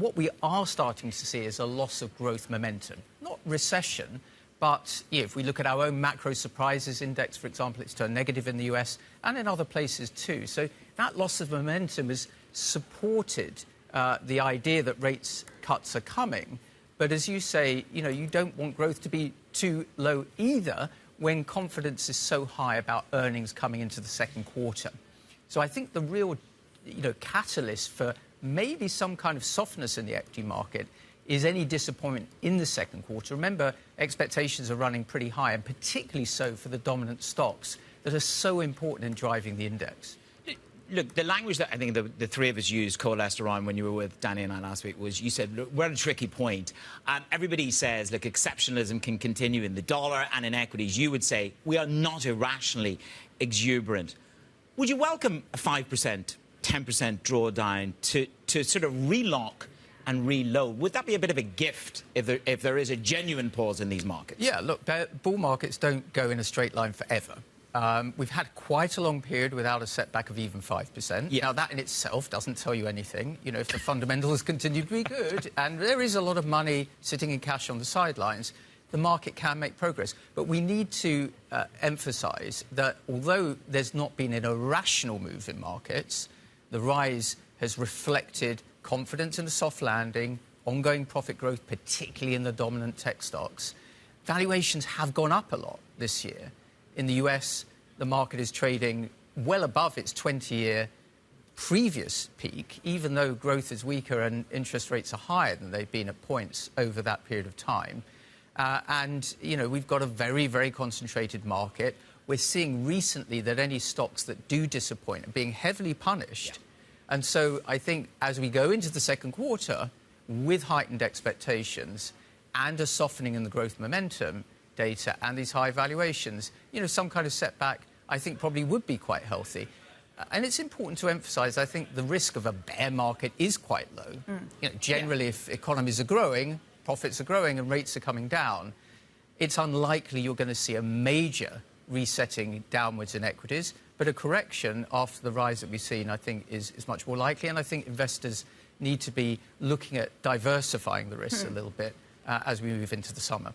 what we are starting to see is a loss of growth momentum. Not recession, but if we look at our own macro surprises index, for example, it's turned negative in the US and in other places too. So that loss of momentum has supported the idea that rates cuts are coming. But as you say, you don't want growth to be too low either when confidence is so high about earnings coming into the second quarter. So I think the real catalyst for maybe some kind of softness in the equity market is any disappointment in the second quarter. Remember, expectations are running pretty high, and particularly so for the dominant stocks that are so important in driving the index. Look, the language that I think the three of us used, coalesced around when you were with Danny and I last week, was you said, look, we're at a tricky point. And everybody says, look, exceptionalism can continue in the dollar and in equities. You would say, we are not irrationally exuberant. Would you welcome a 5%, 10% drawdown to sort of relock and reload? Would that be a bit of a gift if there is a genuine pause in these markets? Yeah, look, bull markets don't go in a straight line forever. We've had quite a long period without a setback of even 5%. Yeah. Now, that in itself doesn't tell you anything. If the fundamentals continue to be good, and there is a lot of money sitting in cash on the sidelines, the market can make progress. But we need to emphasise that although there's not been an irrational move in markets, the rise has reflected confidence in a soft landing, ongoing profit growth, particularly in the dominant tech stocks. Valuations have gone up a lot this year. In the US, the market is trading well above its 20-year previous peak, even though growth is weaker and interest rates are higher than they've been at points over that period of time. We've got a very, very concentrated market. We're seeing recently that any stocks that do disappoint are being heavily punished. Yeah. And so I think as we go into the second quarter with heightened expectations and a softening in the growth momentum data and these high valuations, some kind of setback, I think, probably would be quite healthy. And it's important to emphasise, I think, the risk of a bear market is quite low. Generally, if economies are growing, profits are growing and rates are coming down, it's unlikely you're going to see a major resetting downwards in equities. But a correction after the rise that we've seen, I think, is much more likely. And I think investors need to be looking at diversifying the risks a little bit as we move into the summer.